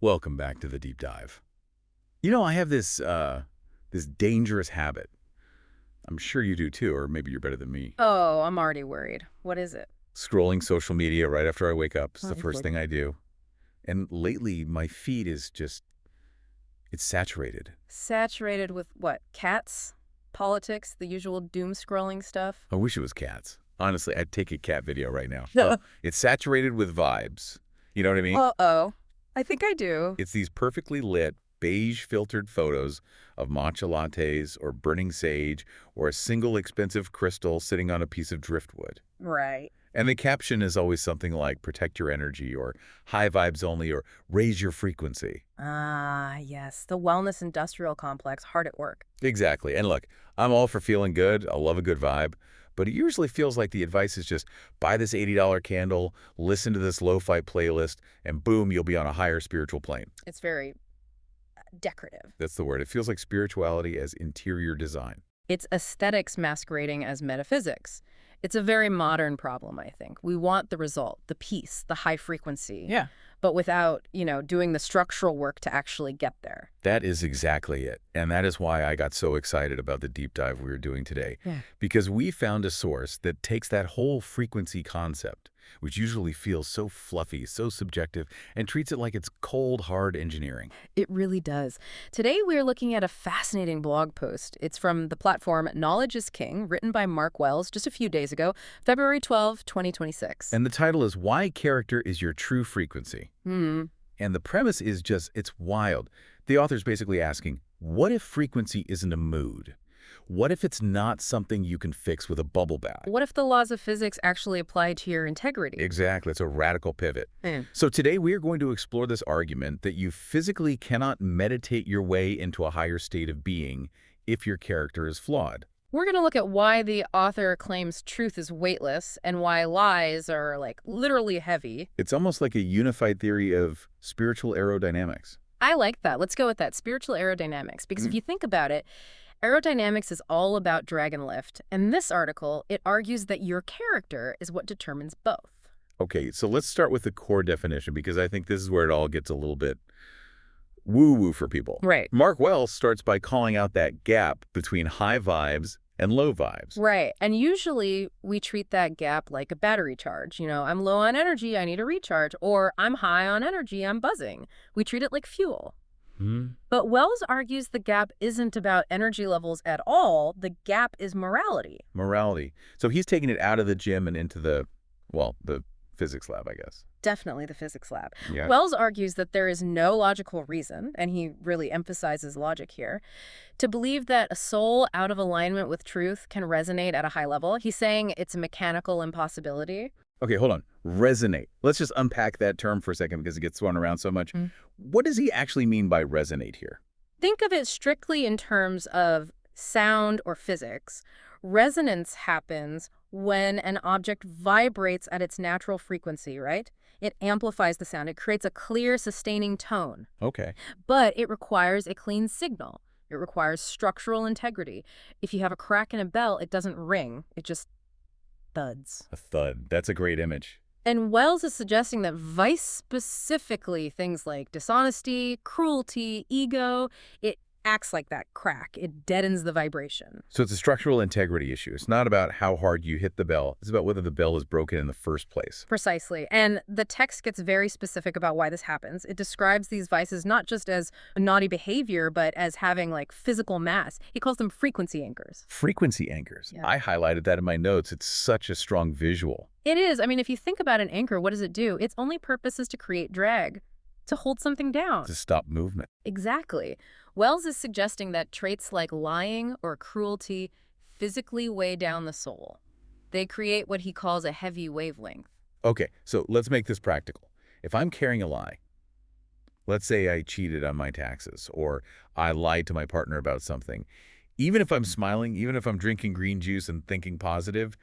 Welcome back to the deep dive. I have this dangerous habit. I'm sure you do too, or maybe you're better than me. Oh, I'm already worried. What is it? Scrolling social media right after I wake up is Oh, the first Lord. thing I do. And lately, my feed is it's saturated. Saturated with what? Cats? Politics? The usual doom scrolling stuff? I wish it was cats. Honestly, I'd take a cat video right now. Yeah. It's saturated with vibes. You know what I mean? Uh-oh. I think I do. It's these perfectly lit, beige-filtered photos of matcha lattes or burning sage or a single expensive crystal sitting on a piece of driftwood. Right. And the caption is always something like, protect your energy, or high vibes only, or raise your frequency. Ah, yes. The wellness industrial complex, hard at work. Exactly. And look, I'm all for feeling good. I love a good vibe. But it usually feels like the advice is just buy this $80 candle, listen to this lo-fi playlist, and boom, you'll be on a higher spiritual plane. It's very decorative. That's the word. It feels like spirituality as interior design. It's aesthetics masquerading as metaphysics. It's a very modern problem, I think. We want the result, the peace, the high frequency. Yeah. But without, doing the structural work to actually get there. That is exactly it. And that is why I got so excited about the deep dive we were doing today. Yeah. Because we found a source that takes that whole frequency concept, which usually feels so fluffy, so subjective, and treats it like it's cold, hard engineering. It really does. Today, we're looking at a fascinating blog post. It's from the platform Knowledge is King, written by Mark Wells just a few days ago, February 12, 2026. And the title is Why Character is Your True Frequency. And the premise is it's wild. The author's basically asking, what if frequency isn't a mood? What if it's not something you can fix with a bubble bath? What if the laws of physics actually apply to your integrity? Exactly. It's a radical pivot. Mm. So today we are going to explore this argument that you physically cannot meditate your way into a higher state of being if your character is flawed. We're going to look at why the author claims truth is weightless and why lies are, literally heavy. It's almost like a unified theory of spiritual aerodynamics. I like that. Let's go with that, spiritual aerodynamics. Because if you think about it, aerodynamics is all about drag and lift. And this article, it argues that your character is what determines both. Okay, so let's start with the core definition, because I think this is where it all gets a little bit woo-woo for people. Right. Mark Wells starts by calling out that gap between high vibes and low vibes. Right. And usually we treat that gap like a battery charge. I'm low on energy, I need a recharge. Or I'm high on energy, I'm buzzing. We treat it like fuel. But Wells argues the gap isn't about energy levels at all. The gap is morality. Morality. So he's taking it out of the gym and into the physics lab, I guess. Definitely the physics lab. Yeah. Wells argues that there is no logical reason, and he really emphasizes logic here, to believe that a soul out of alignment with truth can resonate at a high level. He's saying it's a mechanical impossibility. Okay, hold on. Resonate. Let's just unpack that term for a second because it gets thrown around so much. What does he actually mean by resonate here? Think of it strictly in terms of sound or physics. Resonance happens when an object vibrates at its natural frequency, right? It amplifies the sound. It creates a clear, sustaining tone. Okay. But it requires a clean signal. It requires structural integrity. If you have a crack in a bell, it doesn't ring. It just thuds. A thud. That's a great image. And Wells is suggesting that vice, specifically things like dishonesty, cruelty, ego, it acts like that crack. It deadens the vibration. So it's a structural integrity issue. It's not about how hard you hit the bell. It's about whether the bell is broken in the first place. Precisely. And the text gets very specific about why this happens. It describes these vices not just as naughty behavior, but as having physical mass. He calls them frequency anchors. Frequency anchors. Yeah. I highlighted that in my notes. It's such a strong visual. It is. I mean, if you think about an anchor, what does it do? Its only purpose is to create drag, to hold something down. To stop movement. Exactly. Wells is suggesting that traits like lying or cruelty physically weigh down the soul. They create what he calls a heavy wavelength. Okay, so let's make this practical. If I'm carrying a lie, let's say I cheated on my taxes, or I lied to my partner about something, even if I'm smiling, even if I'm drinking green juice and thinking positive,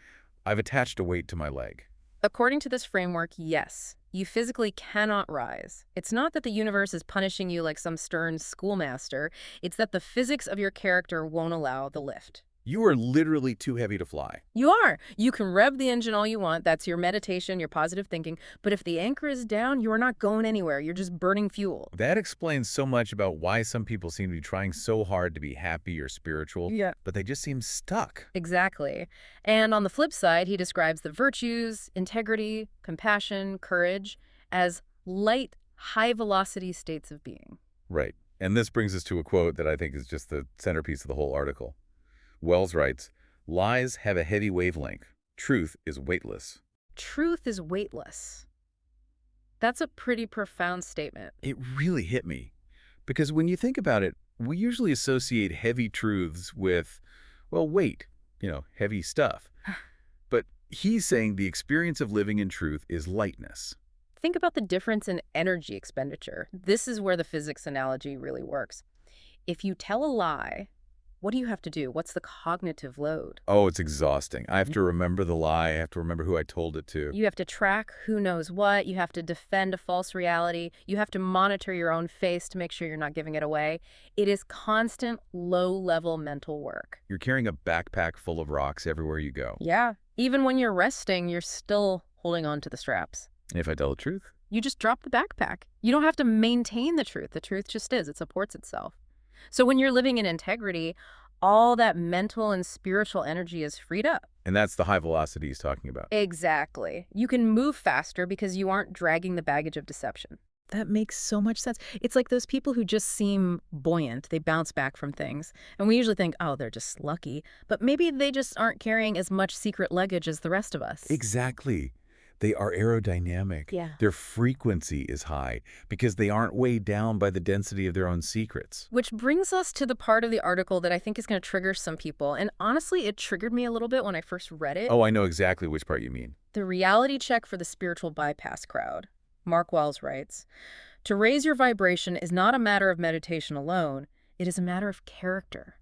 I've attached a weight to my leg. According to this framework, yes, you physically cannot rise. It's not that the universe is punishing you like some stern schoolmaster. It's that the physics of your character won't allow the lift. You are literally too heavy to fly. You are. You can rev the engine all you want. That's your meditation, your positive thinking. But if the anchor is down, you are not going anywhere. You're just burning fuel. That explains so much about why some people seem to be trying so hard to be happy or spiritual, Yeah. but they just seem stuck. Exactly. And on the flip side, he describes the virtues, integrity, compassion, courage as light, high-velocity states of being. Right. And this brings us to a quote that I think is just the centerpiece of the whole article. Wells writes, "Lies have a heavy wavelength. Truth is weightless." Truth is weightless. That's a pretty profound statement. It really hit me. Because when you think about it, we usually associate heavy truths with, well, weight, heavy stuff. But he's saying the experience of living in truth is lightness. Think about the difference in energy expenditure. This is where the physics analogy really works. If you tell a lie, what do you have to do? What's the cognitive load? Oh, it's exhausting. I have to remember the lie. I have to remember who I told it to. You have to track who knows what. You have to defend a false reality. You have to monitor your own face to make sure you're not giving it away. It is constant, low-level mental work. You're carrying a backpack full of rocks everywhere you go. Yeah. Even when you're resting, you're still holding on to the straps. And if I tell the truth? You just drop the backpack. You don't have to maintain the truth. The truth just is. It supports itself. So when you're living in integrity, all that mental and spiritual energy is freed up. And that's the high velocity he's talking about. Exactly. You can move faster because you aren't dragging the baggage of deception. That makes so much sense. It's like those people who just seem buoyant. They bounce back from things. And we usually think, oh, they're just lucky. But maybe they just aren't carrying as much secret luggage as the rest of us. Exactly. They are aerodynamic. Yeah. Their frequency is high because they aren't weighed down by the density of their own secrets. Which brings us to the part of the article that I think is going to trigger some people. And honestly, it triggered me a little bit when I first read it. Oh, I know exactly which part you mean. The reality check for the spiritual bypass crowd. Mark Wells writes, "To raise your vibration is not a matter of meditation alone. It is a matter of character.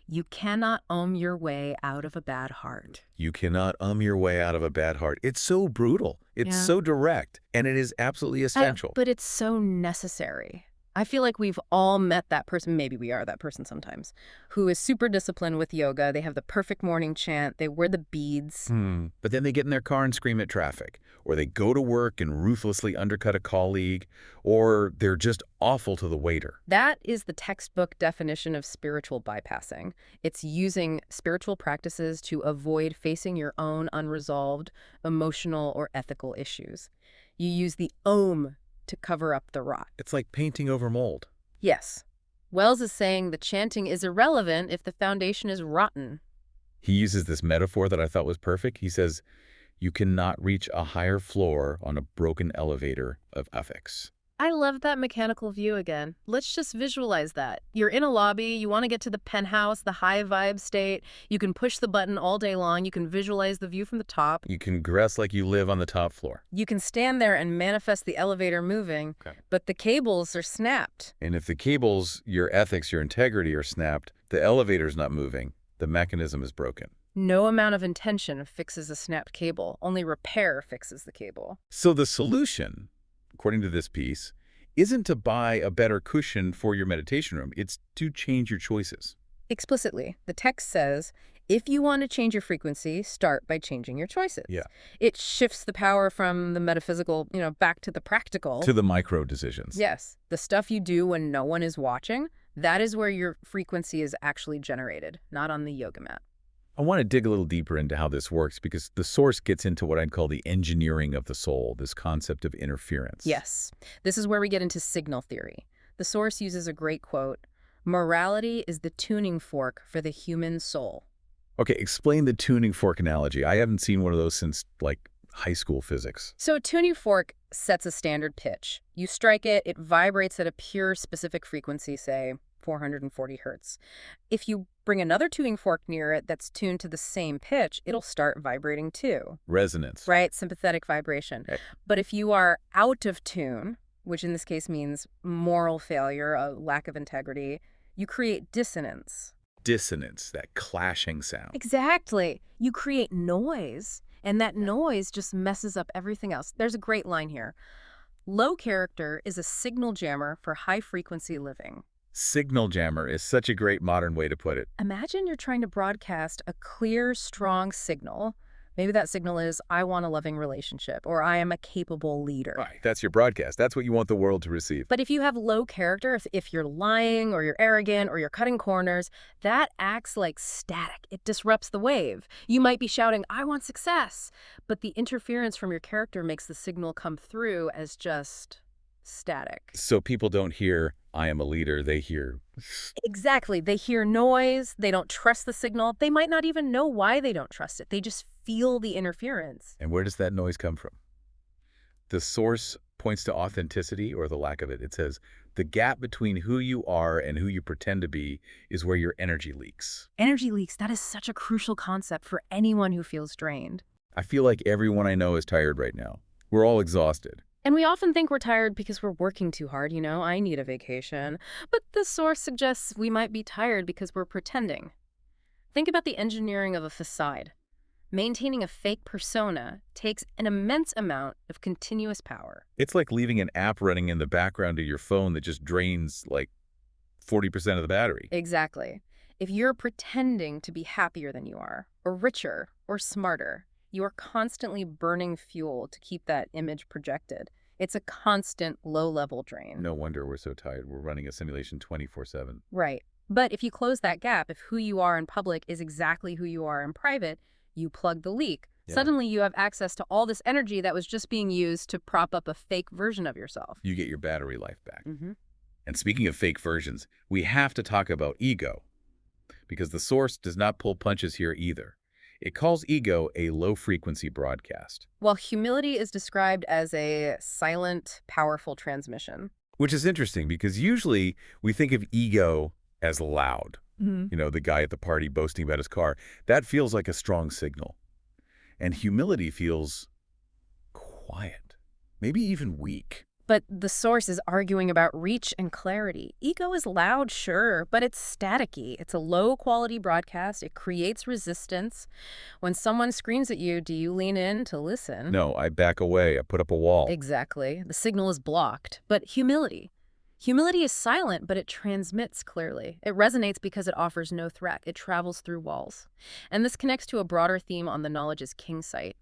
You cannot your way out of a bad heart." You cannot your way out of a bad heart. It's so brutal. It's Yeah. so direct. And it is absolutely essential. But it's so necessary. I feel like we've all met that person, maybe we are that person sometimes, who is super disciplined with yoga. They have the perfect morning chant. They wear the beads. But then they get in their car and scream at traffic. Or they go to work and ruthlessly undercut a colleague. Or they're just awful to the waiter. That is the textbook definition of spiritual bypassing. It's using spiritual practices to avoid facing your own unresolved emotional or ethical issues. You use the Om to cover up the rot. It's like painting over mold. Yes. Wells is saying the chanting is irrelevant if the foundation is rotten. He uses this metaphor that I thought was perfect. He says, you cannot reach a higher floor on a broken elevator of ethics. I love that mechanical view again. Let's just visualize that. You're in a lobby, you want to get to the penthouse, the high vibe state. You can push the button all day long. You can visualize the view from the top. You can dress like you live on the top floor. You can stand there and manifest the elevator moving, but the cables are snapped. And if the cables, your ethics, your integrity are snapped, the elevator's not moving. The mechanism is broken. No amount of intention fixes a snapped cable. Only repair fixes the cable. So the solution, according to this piece, isn't to buy a better cushion for your meditation room. It's to change your choices. Explicitly, the text says, if you want to change your frequency, start by changing your choices. Yeah. It shifts the power from the metaphysical, back to the practical. To the micro decisions. Yes. The stuff you do when no one is watching, that is where your frequency is actually generated, not on the yoga mat. I want to dig a little deeper into how this works because the source gets into what I'd call the engineering of the soul, this concept of interference. Yes. This is where we get into signal theory. The source uses a great quote, "Morality is the tuning fork for the human soul." Okay, explain the tuning fork analogy. I haven't seen one of those since, high school physics. So a tuning fork sets a standard pitch. You strike it, it vibrates at a pure specific frequency, say 440 hertz. If you bring another tuning fork near it that's tuned to the same pitch, it'll start vibrating too. Resonance. Right, sympathetic vibration. Okay. But if you are out of tune, which in this case means moral failure, a lack of integrity, you create dissonance. Dissonance, that clashing sound. Exactly. You create noise, and that noise just messes up everything else. There's a great line here. Low character is a signal jammer for high-frequency living. Signal jammer is such a great modern way to put it. Imagine you're trying to broadcast a clear, strong signal. Maybe that signal is, I want a loving relationship, or I am a capable leader. Right, that's your broadcast. That's what you want the world to receive. But if you have low character, if you're lying or you're arrogant or you're cutting corners, that acts like static. It disrupts the wave. You might be shouting, I want success, but the interference from your character makes the signal come through as just static. So people don't hear, I am a leader, they hear. Exactly. They hear noise. They don't trust the signal. They might not even know why they don't trust it. They just feel the interference. And where does that noise come from? The source points to authenticity or the lack of it. It says, the gap between who you are and who you pretend to be is where your energy leaks. Energy leaks, that is such a crucial concept for anyone who feels drained. I feel like everyone I know is tired right now. We're all exhausted. And we often think we're tired because we're working too hard, I need a vacation. But the source suggests we might be tired because we're pretending. Think about the engineering of a facade. Maintaining a fake persona takes an immense amount of continuous power. It's like leaving an app running in the background of your phone that just drains like 40% of the battery. Exactly. If you're pretending to be happier than you are, or richer, or smarter, you are constantly burning fuel to keep that image projected. It's a constant low-level drain. No wonder we're so tired. We're running a simulation 24/7. Right. But if you close that gap, if who you are in public is exactly who you are in private, you plug the leak. Yeah. Suddenly you have access to all this energy that was just being used to prop up a fake version of yourself. You get your battery life back. Mm-hmm. And speaking of fake versions, we have to talk about ego, because the source does not pull punches here either. It calls ego a low-frequency broadcast. Well, humility is described as a silent, powerful transmission. Which is interesting because usually we think of ego as loud. Mm-hmm. You know, the guy at the party boasting about his car. That feels like a strong signal. And humility feels quiet, maybe even weak. But the source is arguing about reach and clarity. Ego is loud, sure, but it's staticky. It's a low-quality broadcast. It creates resistance. When someone screams at you, do you lean in to listen? No, I back away. I put up a wall. Exactly. The signal is blocked. But humility. Humility is silent, but it transmits clearly. It resonates because it offers no threat. It travels through walls. And this connects to a broader theme on the Knowledge is King site.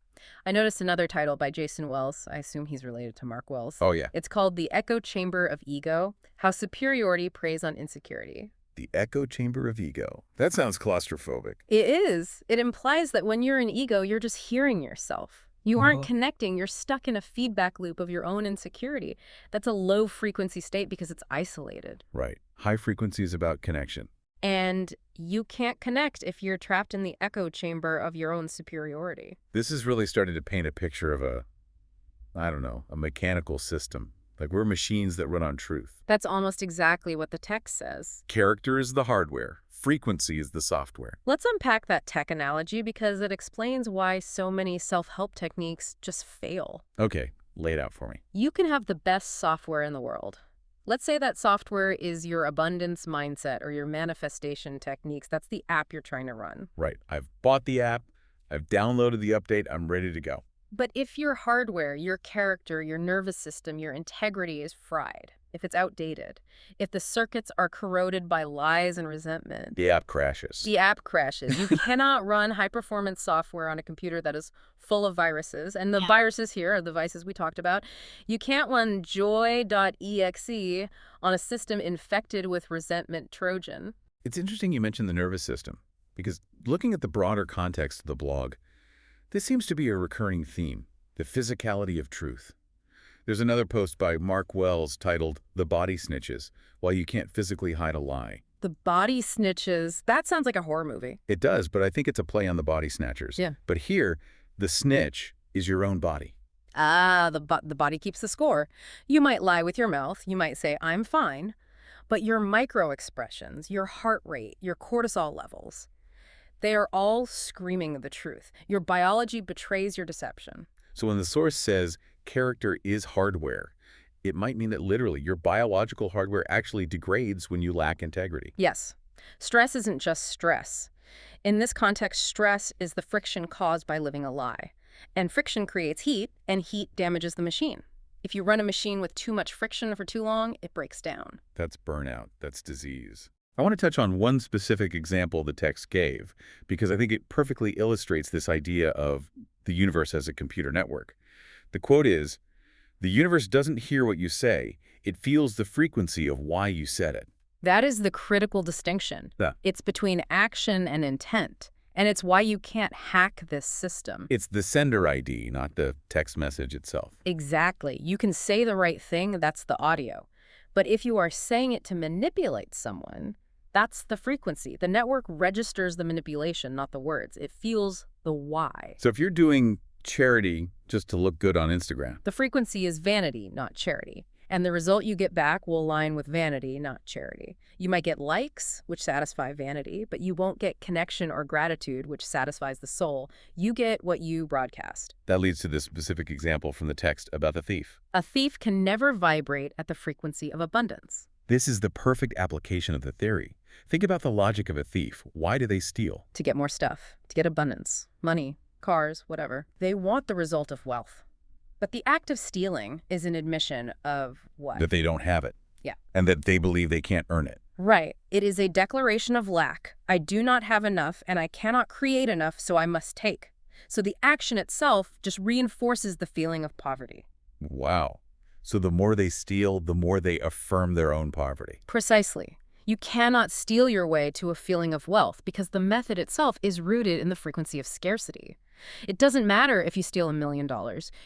I noticed another title by Jason Wells. I assume he's related to Mark Wells. Oh, yeah. It's called The Echo Chamber of Ego, How Superiority Preys on Insecurity. The echo chamber of ego. That sounds claustrophobic. It is. It implies that when you're in ego, you're just hearing yourself. You aren't connecting. You're stuck in a feedback loop of your own insecurity. That's a low-frequency state because it's isolated. Right. High frequency is about connection. And you can't connect if you're trapped in the echo chamber of your own superiority. This is really starting to paint a picture of a mechanical system. Like we're machines that run on truth. That's almost exactly what the text says. Character is the hardware. Frequency is the software. Let's unpack that tech analogy because it explains why so many self-help techniques just fail. Okay, lay it out for me. You can have the best software in the world. Let's say that software is your abundance mindset or your manifestation techniques. That's the app you're trying to run. Right. I've bought the app. I've downloaded the update. I'm ready to go. But if your hardware, your character, your nervous system, your integrity is fried, if it's outdated, if the circuits are corroded by lies and resentment, the app crashes. The app crashes. You cannot run high-performance software on a computer that is full of viruses. And the viruses here are the vices we talked about. You can't run joy.exe on a system infected with resentment Trojan. It's interesting you mentioned the nervous system, because looking at the broader context of the blog, this seems to be a recurring theme, the physicality of truth. There's another post by Mark Wells titled, The Body Snitches, Why You Can't Physically Hide a Lie. The Body Snitches. That sounds like a horror movie. It does, but I think it's a play on the body snatchers. Yeah. But here, the snitch is your own body. Ah, the body keeps the score. You might lie with your mouth. You might say, I'm fine. But your micro-expressions, your heart rate, your cortisol levels, they are all screaming the truth. Your biology betrays your deception. So when the source says character is hardware, it might mean that literally your biological hardware actually degrades when you lack integrity. Yes. Stress isn't just stress. In this context, stress is the friction caused by living a lie. And friction creates heat, and heat damages the machine. If you run a machine with too much friction for too long, it breaks down. That's burnout. That's disease. I want to touch on one specific example the text gave, because I think it perfectly illustrates this idea of the universe as a computer network. The quote is, "The universe doesn't hear what you say. It feels the frequency of why you said it." That is the critical distinction. Yeah. It's between action and intent, and it's why you can't hack this system. It's the sender ID, not the text message itself. Exactly. You can say the right thing, that's the audio. But if you are saying it to manipulate someone, that's the frequency. The network registers the manipulation, not the words. It feels the why. So if you're doing charity just to look good on Instagram, The frequency is vanity, not charity. And the result you get back will align with vanity, not charity. You might get likes, which satisfy vanity, but you won't get connection or gratitude, which satisfies the soul. You get what you broadcast. that leads to this specific example from the text about the thief. A thief can never vibrate at the frequency of abundance. This is the perfect application of the theory. Think about the logic of a thief. Why do they steal? To get more stuff, to get abundance, money, cars, whatever. They want the result of wealth. But the act of stealing is an admission of what? That they don't have it. Yeah. And that they believe they can't earn it. Right. It is a declaration of lack. I do not have enough, and I cannot create enough, so I must take. So the action itself just reinforces the feeling of poverty. Wow. So the more they steal, the more they affirm their own poverty. Precisely. You cannot steal your way to a feeling of wealth because the method itself is rooted in the frequency of scarcity. It doesn't matter if you steal $1 million.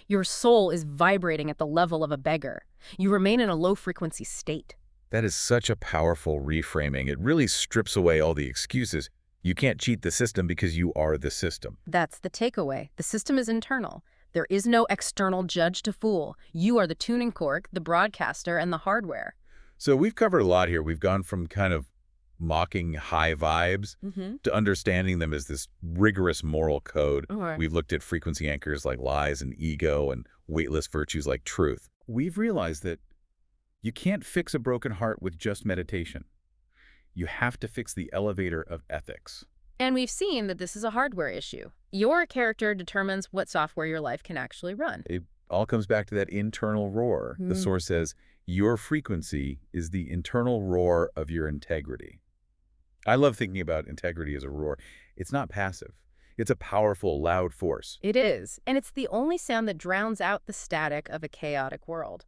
Your soul is vibrating at the level of a beggar. You remain in a low-frequency state. That is such a powerful reframing. It really strips away all the excuses. You can't cheat the system because you are the system. That's the takeaway. The system is internal. There is no external judge to fool. You are the tuning cork, the broadcaster, and the hardware. So we've covered a lot here. We've gone from kind of mocking high vibes to understanding them as this rigorous moral code. Right. We've looked at frequency anchors like lies and ego and weightless virtues like truth. We've realized that you can't fix a broken heart with just meditation. You have to fix the elevator of ethics. And we've seen that this is a hardware issue. Your character determines what software your life can actually run. It all comes back to that internal roar. The source says, your frequency is the internal roar of your integrity. I love thinking about integrity as a roar. It's not passive. It's a powerful, loud force. It is, and it's the only sound that drowns out the static of a chaotic world.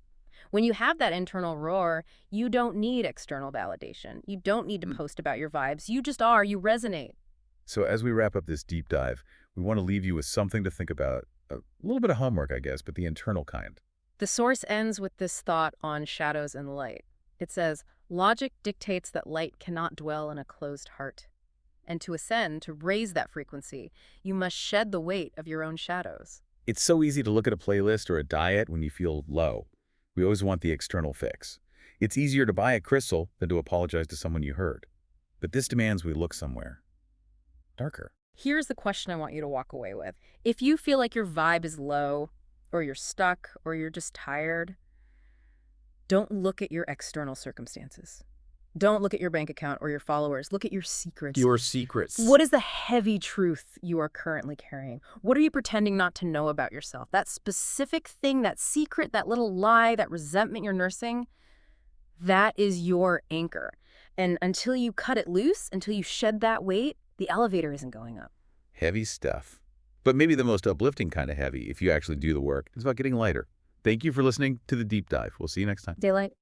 When you have that internal roar, you don't need external validation. You don't need to post about your vibes. You just are. You resonate. So as we wrap up this deep dive, we want to leave you with something to think about. A little bit of homework, I guess, but the internal kind. The source ends with this thought on shadows and light. It says, logic dictates that light cannot dwell in a closed heart. And to ascend, to raise that frequency, you must shed the weight of your own shadows. It's so easy to look at a playlist or a diet when you feel low. We always want the external fix. It's easier to buy a crystal than to apologize to someone you hurt. But this demands we look somewhere darker. Here's the question I want you to walk away with. If you feel like your vibe is low, or you're stuck, or you're just tired, don't look at your external circumstances. Don't look at your bank account or your followers. Look at your secrets. Your secrets. What is the heavy truth you are currently carrying? What are you pretending not to know about yourself? That specific thing, that secret, that little lie, that resentment you're nursing, that is your anchor. And until you cut it loose, until you shed that weight, the elevator isn't going up. Heavy stuff. But maybe the most uplifting kind of heavy, if you actually do the work, is about getting lighter. Thank you for listening to The Deep Dive. We'll see you next time. Daylight.